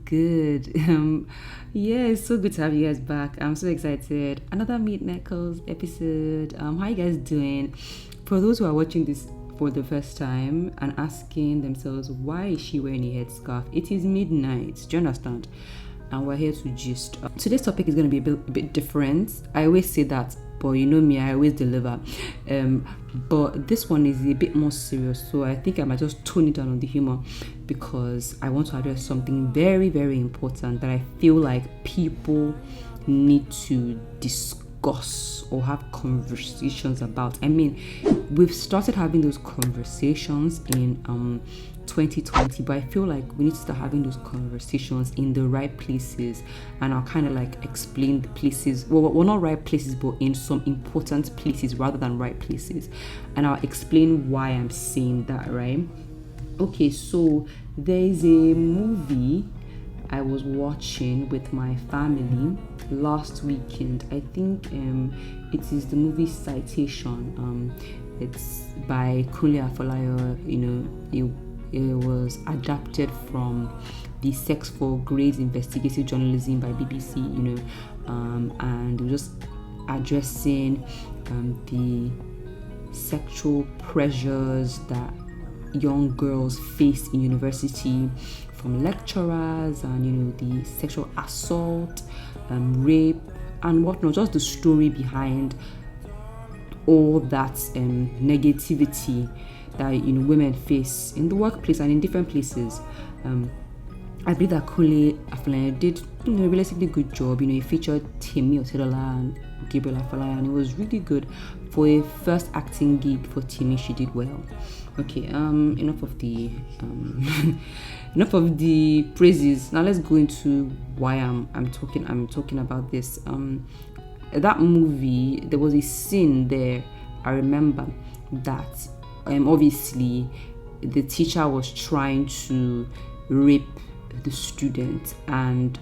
good. Yeah, it's so good to have you guys back. I'm so excited. Another Meet Knuckles episode. How you guys doing? For those who are watching this for the first time and asking themselves, why is she wearing a headscarf? It is midnight. Do you understand? And we're here to gist. Today's topic is going to be a bit different. I always say that, but you know me, I always deliver. But this one is a bit more serious, so I think I might just tone it down on the humor because I want to address something very, very important that I feel like people need to discuss or have conversations about. I mean, we've started having those conversations in 2020, but I feel like we need to start having those conversations in the right places, and I'll kind of like explain the places, well not right places, but in some important places rather than right places, and I'll explain why I'm saying that, right? Okay, so there is a movie I was watching with my family last weekend. I think it is the movie Citation. It's by Kunle Afolayo. You know, it was adapted from the Sex for Grades Investigative Journalism by BBC, you know, and it was just addressing the sexual pressures that young girls face in university from lecturers, and you know, the sexual assault, rape and whatnot, just the story behind all that negativity that, you know, women face in the workplace and in different places. I believe that Kunle Afolayo did, you know, a relatively good job. You know, he featured Timi Otedola and Gabriel Afolayo, and it was really good for a first acting gig for Timi. She did well. Okay, enough of the enough of the praises. Now let's go into why I'm talking about this. That movie, there was a scene there, I remember, that obviously the teacher was trying to rape the student, and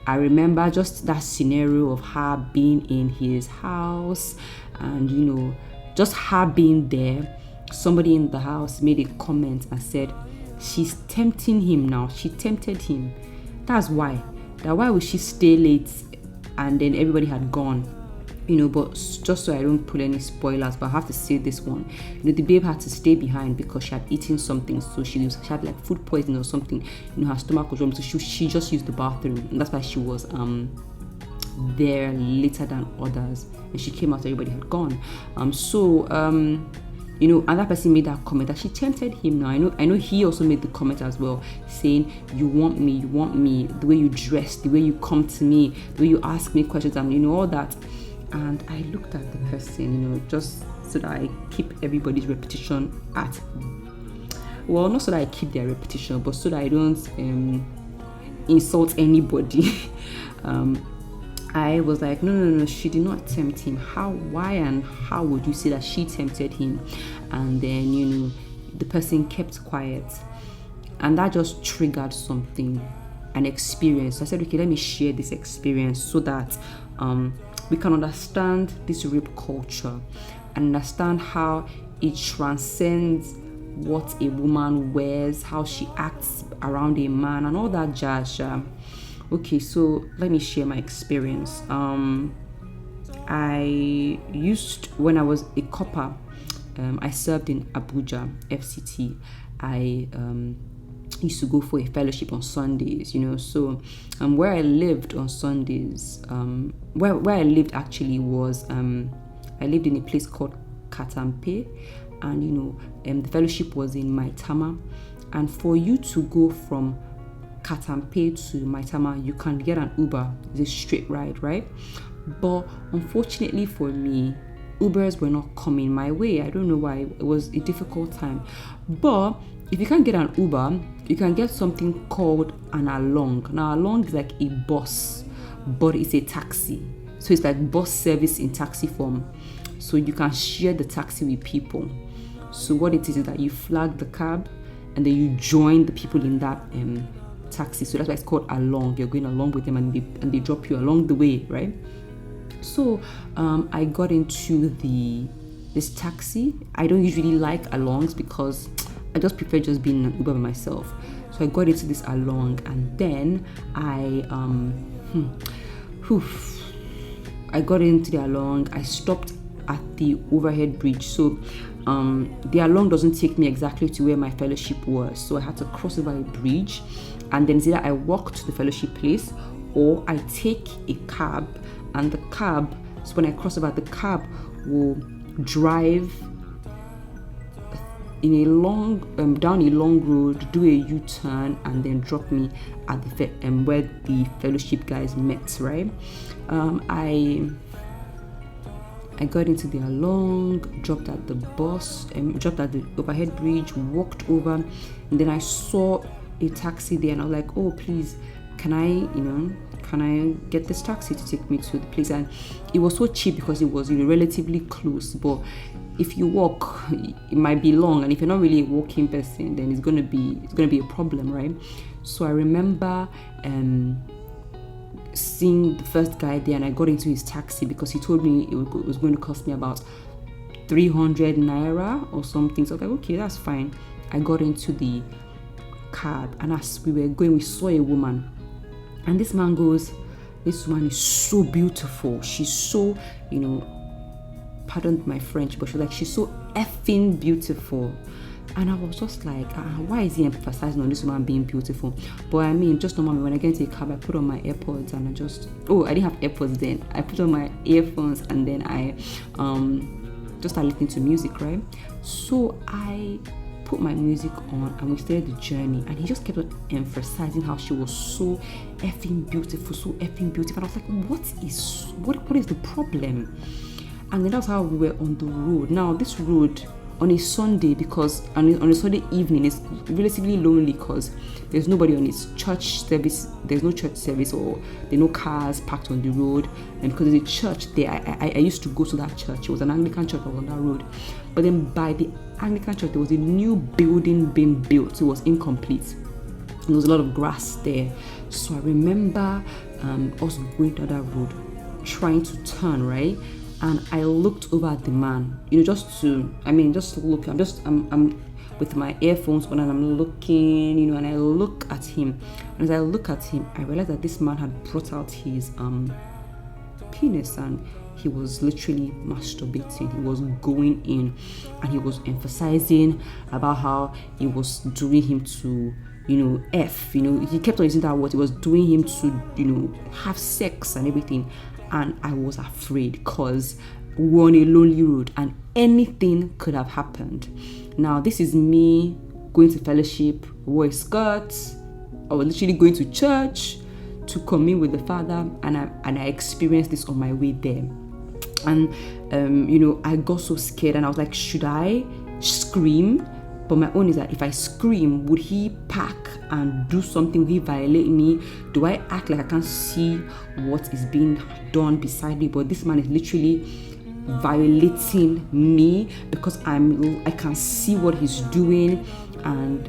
I remember just that scenario of her being in his house, and you know, just her being there. Somebody in the house made a comment and said, she's tempting him now, she tempted him. That's why would she stay late and then everybody had gone, you know? But just so I don't pull any spoilers, but I have to say this one, you know, the babe had to stay behind because she had eaten something, so she had like food poisoning or something, you know, her stomach was wrong, so she just used the bathroom, and that's why she was there later than others, and she came out, everybody had gone. You know, and that person made that comment that she tempted him. Now I know he also made the comment as well, saying, you want me, the way you dress, the way you come to me, the way you ask me questions, and you know, all that. And I looked at the person, you know, just so that I keep everybody's reputation at, well, not so that I keep their reputation, but so that I don't insult anybody. I was like, no, she did not tempt him. Why and how would you say that she tempted him? And then, you know, the person kept quiet, and that just triggered something, an experience. So I said, okay, let me share this experience so that we can understand this rape culture and understand how it transcends what a woman wears, how she acts around a man, and all that jazz. Okay, so let me share my experience. I used, when I was a copper, I served in Abuja, FCT. I used to go for a fellowship on Sundays, you know. So where I lived on Sundays, where I lived actually was, I lived in a place called Katampe, and you know, the fellowship was in Maitama. And for you to go from Katampe to Maitama, you can get an Uber. It's a straight ride, right? But unfortunately for me, Ubers were not coming my way. I don't know why. It was a difficult time. But if you can't get an Uber, you can get something called an along. Now, along is like a bus, but it's a taxi. So it's like bus service in taxi form. So you can share the taxi with people. So what it is that you flag the cab, and then you join the people in that taxi. So that's why it's called along. You're going along with them, and they drop you along the way, right? So I got into this taxi. I don't usually like alongs because I just prefer just being in an Uber by myself. So I got into this along, and then I got into the along. I stopped at the overhead bridge. So the along doesn't take me exactly to where my fellowship was. So I had to cross over a bridge, and then either I walk to the fellowship place or I take a cab, and the cab, so when I cross over, the cab will drive in a long down a long road, do a U-turn, and then drop me at the where the fellowship guys met, right? I got into the along, dropped at the bus, dropped at the overhead bridge, walked over, and then I saw a taxi there, and I was like, oh, please, can I get this taxi to take me to the place? And it was so cheap because it was relatively close, but if you walk, it might be long, and if you're not really a walking person, then it's gonna be a problem, right? So I remember seeing the first guy there, and I got into his taxi because he told me it was going to cost me about 300 naira or something. So I was like, okay, that's fine. I got into the cab, and as we were going, we saw a woman, and this man goes, this woman is so beautiful. She's so, pardon my French, but she's so effing beautiful. And I was just like, why is he emphasizing on this woman being beautiful? But I mean, just normally when I get into a cab, I put on my AirPods, and I didn't have AirPods then. I put on my earphones, and then I just started listening to music, right? So I put my music on, and we started the journey, and he just kept on emphasizing how she was so effing beautiful, so effing beautiful. And I was like, what is the problem? And then that's how we were on the road. Now this road on a Sunday, because on a Sunday evening it's relatively lonely because there's nobody on its church service. There's no church service, or there are no cars parked on the road. And because there's a church there, I used to go to that church. It was an Anglican church on that road. But then by the Anglican church, there was a new building being built. So it was incomplete. And there was a lot of grass there. So I remember us going down that road, trying to turn, right? And I looked over at the man, just to look. I'm with my earphones on, and I'm looking, and I look at him. And as I look at him, I realized that this man had brought out his penis, and he was literally masturbating. He was going in, and he was emphasizing about how it was doing him to, F. He kept on using that word. It was doing him to, have sex and everything. And I was afraid because we're on a lonely road and anything could have happened. Now, this is me going to fellowship, wore a skirt. I was literally going to church to commune with the Father, and I experienced this on my way there. And, I got so scared, and I was like, should I scream? But my own is that if I scream, would he pack and do something? Will he violate me? Do I act like I can't see what is being done beside me? But this man is literally violating me because I can see what he's doing. And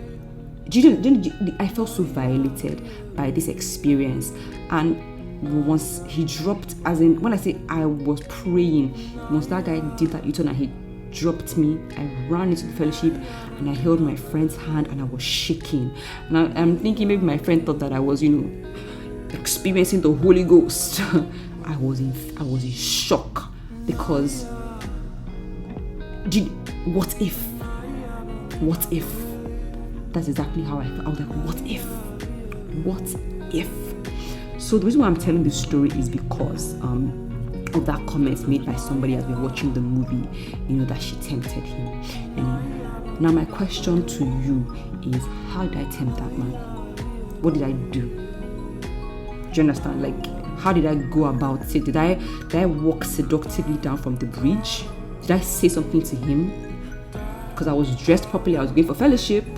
I felt so violated by this experience. And once he dropped, as in when I say I was praying, once that guy did that U-turn and he dropped me, I ran into the fellowship and I held my friend's hand, and I was shaking. And I'm thinking maybe my friend thought that I was, experiencing the Holy Ghost. I was in shock because what if? That's exactly how I felt. I was like, what if? So the reason why I'm telling this story is because of that comment made by somebody as we were watching the movie, that she tempted him. Now my question to you is, how did I tempt that man? What did I do? Do you understand? Like, how did I go about it? Did I walk seductively down from the bridge? Did I say something to him? Because I was dressed properly, I was going for fellowship. Do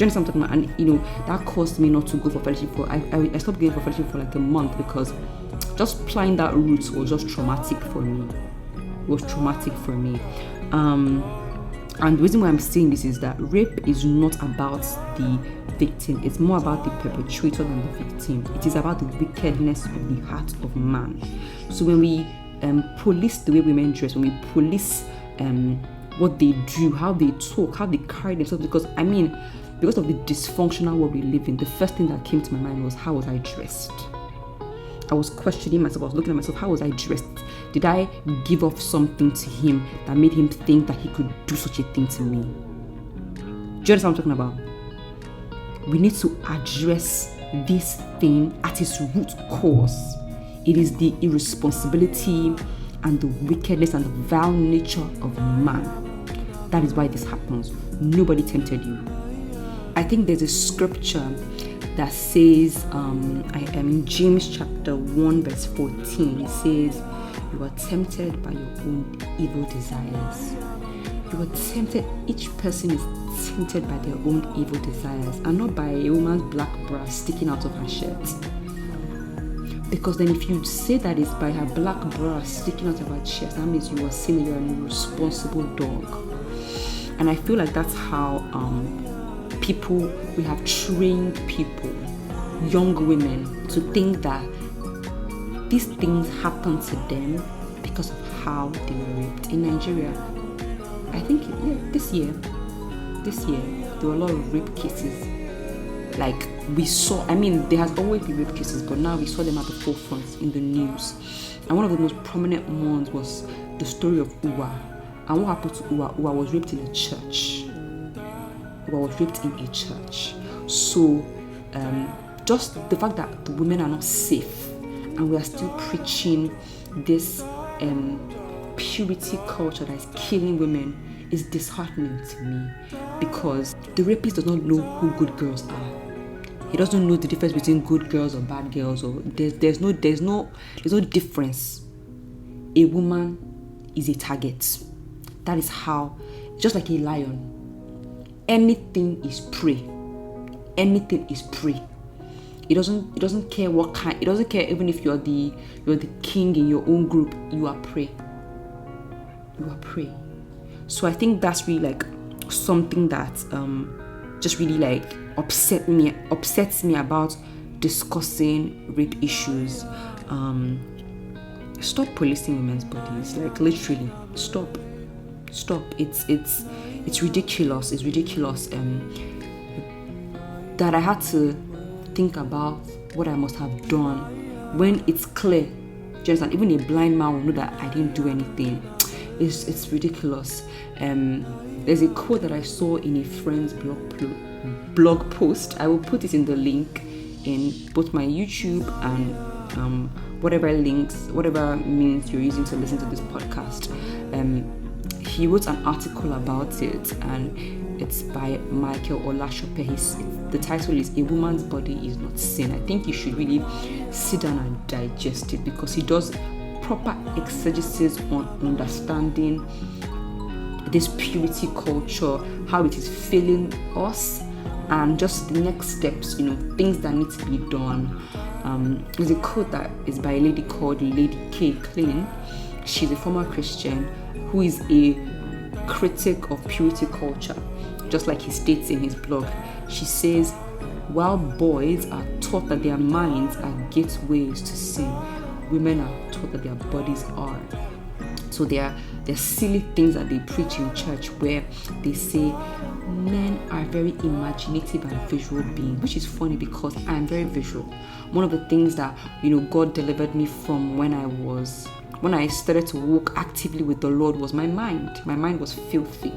you understand what I'm talking about? And that caused me not to go for fellowship I stopped going for fellowship for like a month because just planning that route was just traumatic for me. And the reason why I'm saying this is that rape is not about the victim. It's more about the perpetrator than the victim. It is about the wickedness of the heart of man. So when we police the way women dress, when we police what they do, how they talk, how they carry themselves, because because of the dysfunctional world we live in, the first thing that came to my mind was, how was I dressed? I was questioning myself. I was looking at myself. How was I dressed? Did I give off something to him that made him think that he could do such a thing to me? Do you understand what I'm talking about? We need to address this thing at its root cause. It is the irresponsibility and the wickedness and the vile nature of man. That is why this happens. Nobody tempted you. I think there's a scripture that says, I am in James chapter 1 verse 14. It says, you are tempted by your own evil desires. You are tempted, each person is tempted by their own evil desires, and not by a woman's black bra sticking out of her shirt. Because then if you say that it's by her black bra sticking out of her chest, that means you are saying you're an irresponsible dog. And I feel like that's how we have trained people, young women, to think that these things happen to them because of how they were raped. In Nigeria, I think, this year, there were a lot of rape cases. Like we saw, there has always been rape cases, but now we saw them at the forefront in the news. And one of the most prominent ones was the story of Uwa. And what happened to Uwa? Uwa was raped in a church. So, just the fact that the women are not safe and we are still preaching this purity culture that is killing women is disheartening to me, because the rapist does not know who good girls are. He doesn't know the difference between good girls or bad girls, or there's no difference. A woman is a target. That is how, just like a lion, anything is prey. Anything is prey. It doesn't care what kind. It doesn't care even if you're the king in your own group. You are prey. So I think that's really like something that just really like upsets me about discussing rape issues. Stop policing women's bodies. Like literally, stop. It's ridiculous. It's ridiculous. That I had to think about what I must have done when it's clear. Just that even a blind man will know that I didn't do anything. It's ridiculous. There's a quote that I saw in a friend's blog post. I will put it in the link in both my YouTube and whatever means you're using to listen to this podcast. He wrote an article about it, and it's by Michael Olashope. The title is "A Woman's Body Is Not Sin." I think you should really sit down and digest it, because he does proper exegesis on understanding this purity culture, how it is failing us, and just the next steps, things that need to be done. There's a quote that is by a lady called Lady K. Clean. She's a former Christian who is a critic of purity culture, just like he states in his blog. She says, while boys are taught that their minds are gateways to sin, women are taught that their bodies are. So there are silly things that they preach in church where they say men are very imaginative and visual beings, which is funny because I am very visual. One of the things that God delivered me from when I started to walk actively with the Lord was my mind. My mind was filthy.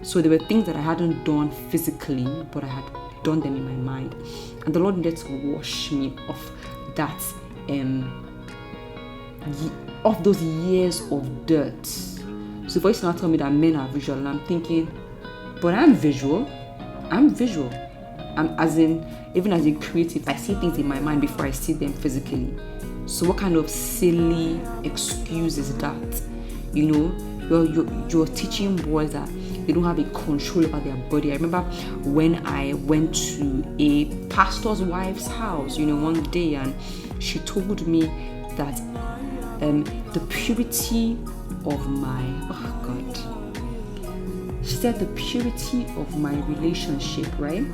So there were things that I hadn't done physically, but I had done them in my mind. And the Lord needed to wash me off that, of those years of dirt. So for you to now tell me that men are visual, and I'm thinking, but I'm visual. I'm even as a creative, I see things in my mind before I see them physically. So what kind of silly excuse is that? You're teaching boys that they don't have a control over their body. I remember when I went to a pastor's wife's house, one day, and she told me that the purity of my, she said the purity of my relationship, right,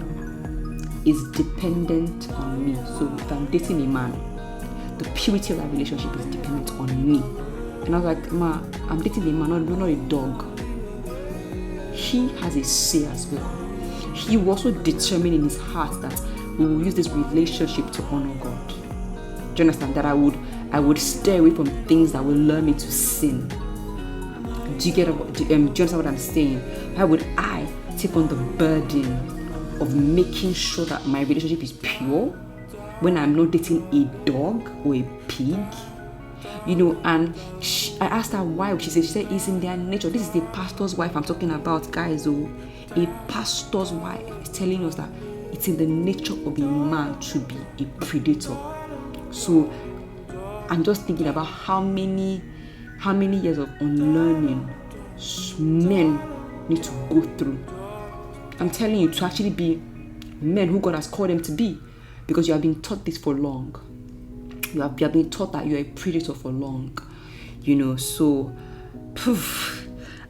is dependent on me. So if I'm dating a man, the purity of that relationship is dependent on me. And I was like, Ma, I'm dating a man, not a dog. He has a say as well. he was so determined in his heart that we will use this relationship to honor God. Do you understand? That I would stay away from things that will lure me to sin. Do you understand what I'm saying? Why would I take on the burden of making sure that my relationship is pure when I'm not dating a dog or a pig? And I asked her why. She said it's in their nature. This is the pastor's wife I'm talking about, guys. A pastor's wife is telling us that it's in the nature of a man to be a predator. So I'm just thinking about how many years of unlearning men need to go through. I'm telling you, to actually be men who God has called them to be, because you have been taught this for long. You have been taught that you're a predator for long, so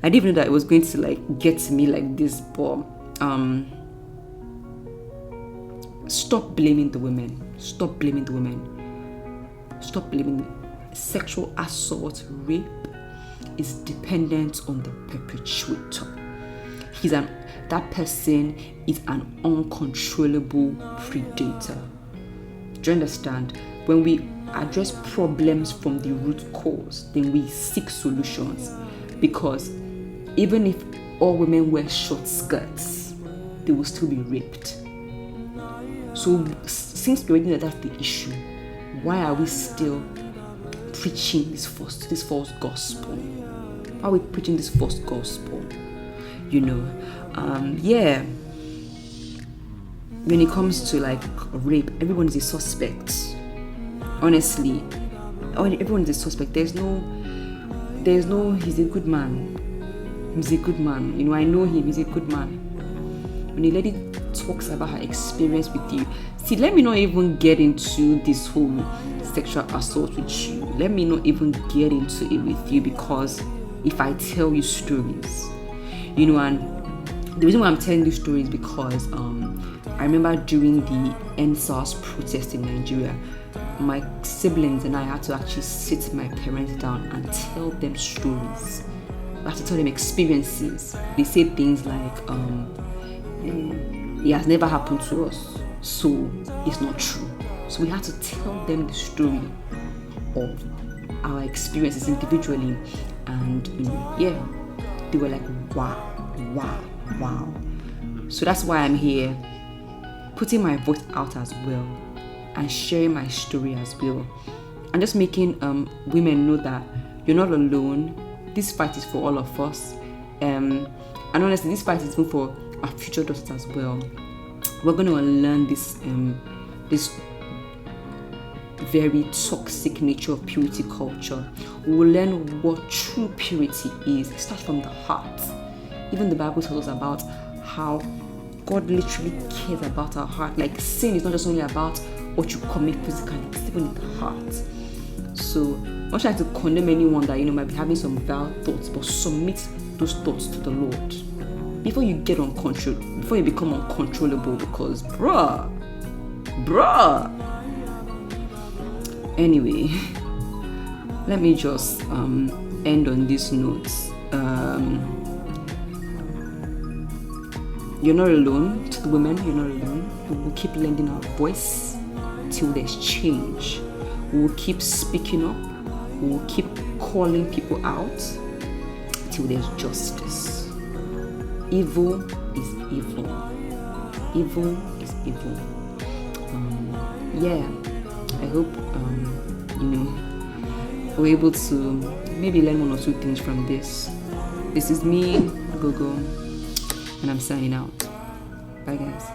I didn't even know that it was going to get to me like this. But stop blaming the women. Stop blaming the women. Stop blaming. Sexual assault, rape is dependent on the perpetrator. That person is an uncontrollable predator. Do you understand? When we address problems from the root cause, then we seek solutions. Because even if all women wear short skirts, they will still be raped. So since we already know that's the issue, why are we still preaching this false gospel? Why are we preaching this false gospel? When it comes to rape, everyone is a suspect. Honestly, everyone is a suspect. There's no he's a good man. He's a good man. I know him, he's a good man. When a lady talks about her experience with you, see, let me not even get into this whole sexual assault with you. Let me not even get into it with you, because if I tell you stories, and the reason why I'm telling these stories is because I remember during the NSAS protest in Nigeria, my siblings and I had to actually sit my parents down and tell them stories. I had to tell them experiences. They say things like, it has never happened to us, so it's not true. So we had to tell them the story of our experiences individually, and they were like, wow. So that's why I'm here, putting my voice out as well and sharing my story as well, and just making women know that you're not alone. This fight is for all of us, and honestly, this fight is even for our future daughters as well. We're going to unlearn this very toxic nature of purity culture. We will learn what true purity is. It starts from the heart. Even the Bible tells us about how God literally cares about our heart. Sin is not just only about what you commit physically, it's even in the heart. So I'm not trying to condemn anyone that might be having some vile thoughts, but submit those thoughts to the Lord before you become uncontrollable, because bruh. Anyway, let me just end on these notes. You're not alone. To the women, you're not alone. We will keep lending our voice till there's change. We will keep speaking up. We will keep calling people out till there's justice. Evil is evil. Evil is evil. I hope we're able to maybe learn one or two things from this. This is me, Gogo, and I'm signing out. Bye, guys.